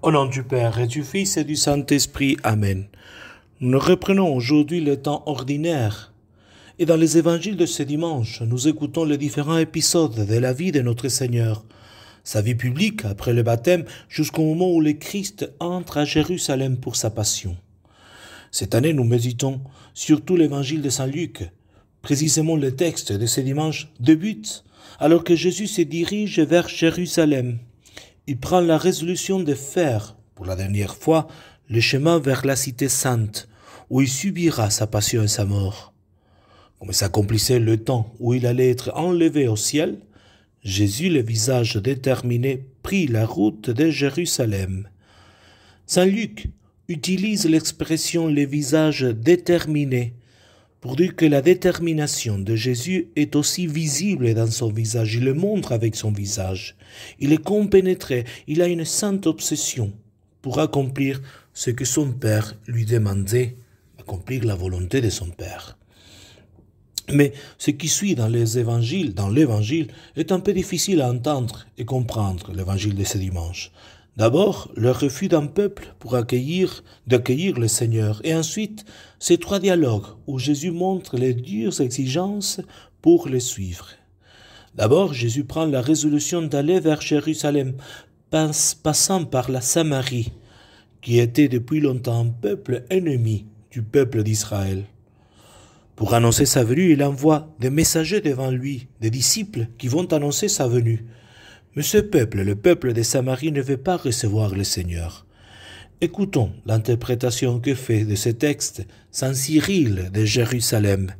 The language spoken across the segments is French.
Au nom du Père et du Fils et du Saint-Esprit. Amen. Nous reprenons aujourd'hui le temps ordinaire. Et dans les évangiles de ce dimanche, nous écoutons les différents épisodes de la vie de notre Seigneur. Sa vie publique après le baptême jusqu'au moment où le Christ entre à Jérusalem pour sa passion. Cette année, nous méditons surtout l'évangile de Saint Luc. Précisément le texte de ce dimanche débute alors que Jésus se dirige vers Jérusalem. Il prend la résolution de faire, pour la dernière fois, le chemin vers la cité sainte, où il subira sa passion et sa mort. Comme s'accomplissait le temps où il allait être enlevé au ciel, Jésus, le visage déterminé, prit la route de Jérusalem. Saint Luc utilise l'expression « le visage déterminé » pour dire que la détermination de Jésus est aussi visible dans son visage. Il le montre avec son visage. Il est compénétré. Il a une sainte obsession pour accomplir ce que son Père lui demandait, accomplir la volonté de son Père. Mais ce qui suit dans l'Évangile, est un peu difficile à entendre et comprendre, l'Évangile de ce dimanche. D'abord, le refus d'un peuple pour d'accueillir le Seigneur, et ensuite, ces trois dialogues où Jésus montre les dures exigences pour les suivre. D'abord, Jésus prend la résolution d'aller vers Jérusalem, passant par la Samarie, qui était depuis longtemps un peuple ennemi du peuple d'Israël. Pour annoncer sa venue, il envoie des messagers devant lui, des disciples qui vont annoncer sa venue. Mais ce peuple, le peuple de Samarie, ne veut pas recevoir le Seigneur. Écoutons l'interprétation que fait de ce texte Saint Cyril de Jérusalem.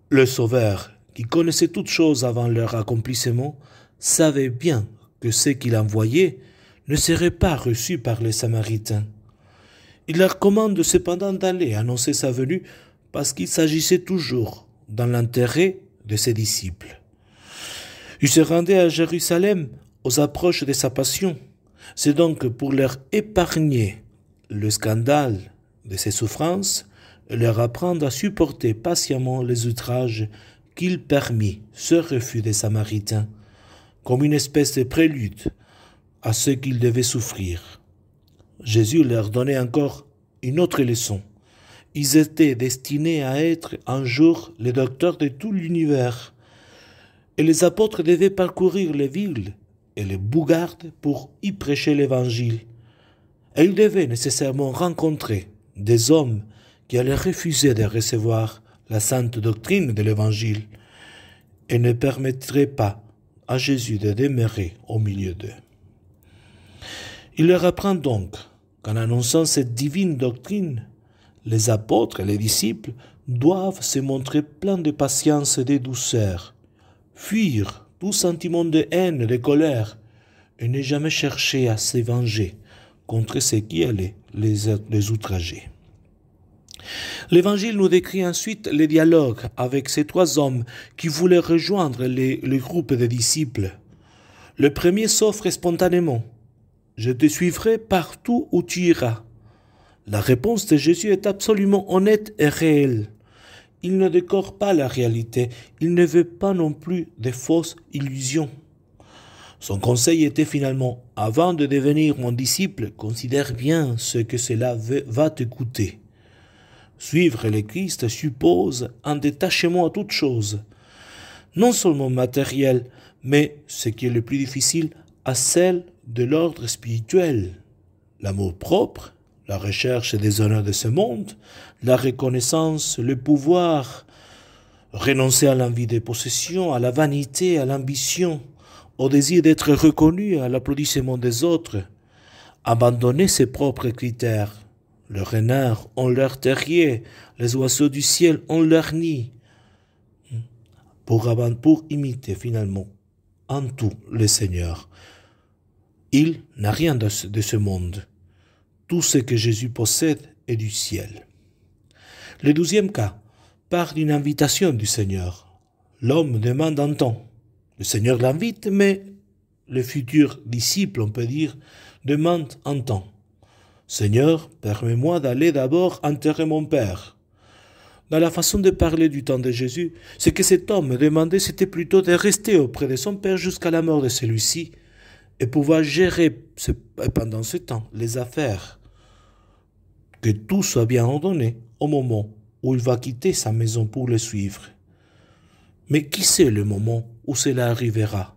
Le Sauveur, qui connaissait toutes choses avant leur accomplissement, savait bien que ceux qu'il envoyait ne seraient pas reçus par les Samaritains. Il leur commande cependant d'aller annoncer sa venue parce qu'il s'agissait toujours dans l'intérêt de ses disciples. Il se rendait à Jérusalem aux approches de sa passion. C'est donc pour leur épargner le scandale de ses souffrances et leur apprendre à supporter patiemment les outrages qu'il permit ce refus des Samaritains, comme une espèce de prélude à ce qu'ils devaient souffrir. Jésus leur donnait encore une autre leçon. Ils étaient destinés à être un jour les docteurs de tout l'univers. Et les apôtres devaient parcourir les villes et les bourgades pour y prêcher l'Évangile. Et ils devaient nécessairement rencontrer des hommes qui allaient refuser de recevoir la sainte doctrine de l'Évangile et ne permettraient pas à Jésus de demeurer au milieu d'eux. Il leur apprend donc qu'en annonçant cette divine doctrine, les apôtres et les disciples doivent se montrer pleins de patience et de douceur, fuir tout sentiment de haine et de colère, et ne jamais chercher à se venger contre ceux qui allaient les outrager. L'Évangile nous décrit ensuite les dialogues avec ces trois hommes qui voulaient rejoindre le groupe de disciples. Le premier s'offre spontanément. « Je te suivrai partout où tu iras ». La réponse de Jésus est absolument honnête et réelle. Il ne décore pas la réalité, il ne veut pas non plus de fausses illusions. Son conseil était finalement, avant de devenir mon disciple, considère bien ce que cela va te coûter. Suivre le Christ suppose un détachement à toute chose, non seulement matériel, mais, ce qui est le plus difficile, à celle de l'ordre spirituel. L'amour propre, la recherche des honneurs de ce monde, la reconnaissance, le pouvoir, renoncer à l'envie des possessions, à la vanité, à l'ambition, au désir d'être reconnu, à l'applaudissement des autres, abandonner ses propres critères. Les renards ont leur terrier, les oiseaux du ciel ont leur nid, pour imiter finalement en tout le Seigneur. Il n'a rien de ce monde. Tout ce que Jésus possède est du ciel. Le deuxième cas part d'une invitation du Seigneur. L'homme demande un temps. Le Seigneur l'invite, mais le futur disciple, on peut dire, demande un temps. « Seigneur, permets-moi d'aller d'abord enterrer mon Père. » Dans la façon de parler du temps de Jésus, ce que cet homme demandait, c'était plutôt de rester auprès de son Père jusqu'à la mort de celui-ci et pouvoir gérer pendant ce temps les affaires, que tout soit bien ordonné au moment où il va quitter sa maison pour le suivre. Mais qui sait le moment où cela arrivera?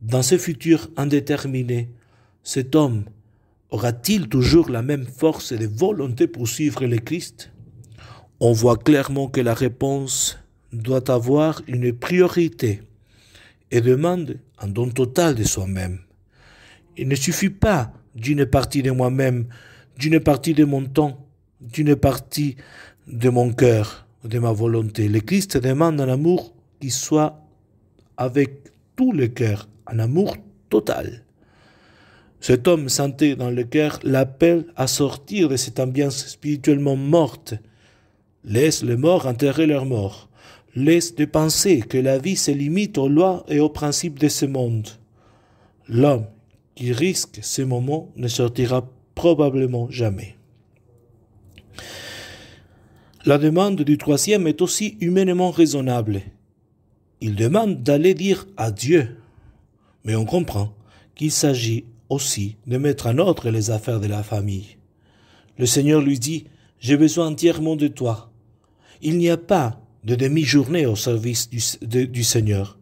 Dans ce futur indéterminé, cet homme aura-t-il toujours la même force et de volonté pour suivre le Christ? On voit clairement que la réponse doit avoir une priorité et demande un don total de soi-même. Il ne suffit pas d'une partie de moi-même, d'une partie de mon temps, d'une partie de mon cœur, de ma volonté. Le Christ demande un amour qui soit avec tout le cœur, un amour total. Cet homme sentait dans le cœur l'appel à sortir de cette ambiance spirituellement morte. Laisse les morts enterrer leurs morts. Laisse de penser que la vie se limite aux lois et aux principes de ce monde. L'homme qui risque ce moment ne sortira probablement jamais. La demande du troisième est aussi humainement raisonnable. Il demande d'aller dire adieu. Mais on comprend qu'il s'agit aussi de mettre en ordre les affaires de la famille. Le Seigneur lui dit « J'ai besoin entièrement de toi ». Il n'y a pas de demi-journée au service du Seigneur,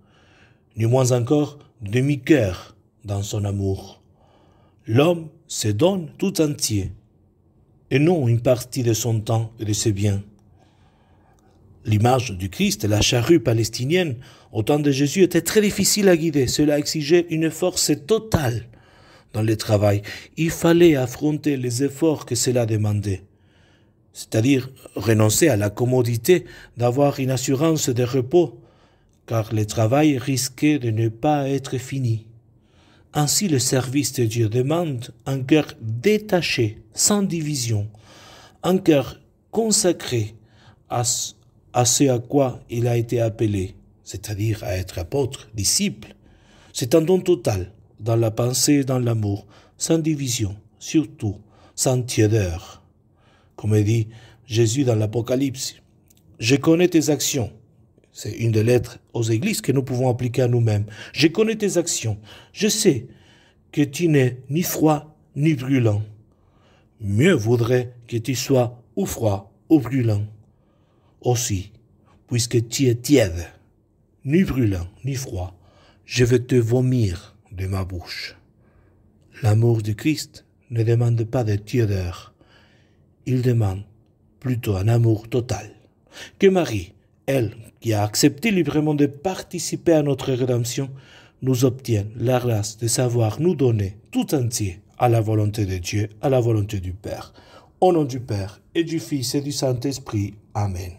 ni moins encore demi-cœur dans son amour. L'homme se donne tout entier, et non une partie de son temps et de ses biens. L'image du Christ, la charrue palestinienne, au temps de Jésus, était très difficile à guider. Cela exigeait une force totale dans le travail. Il fallait affronter les efforts que cela demandait, c'est-à-dire renoncer à la commodité d'avoir une assurance de repos, car le travail risquait de ne pas être fini. Ainsi, le service de Dieu demande un cœur détaché, sans division, un cœur consacré à ce à quoi il a été appelé, c'est-à-dire à être apôtre, disciple. C'est un don total, dans la pensée et dans l'amour, sans division, surtout sans tiédeur. Comme dit Jésus dans l'Apocalypse, « Je connais tes actions ». C'est une des lettres aux églises que nous pouvons appliquer à nous-mêmes. « Je connais tes actions. Je sais que tu n'es ni froid ni brûlant. Mieux vaudrait que tu sois ou froid ou brûlant. Aussi, puisque tu es tiède, ni brûlant ni froid, je vais te vomir de ma bouche. » L'amour du Christ ne demande pas de tiédeur. Il demande plutôt un amour total. Que Marie, elle, qui a accepté librement de participer à notre rédemption, nous obtienne la grâce de savoir nous donner tout entier à la volonté de Dieu, à la volonté du Père. Au nom du Père et du Fils et du Saint-Esprit. Amen.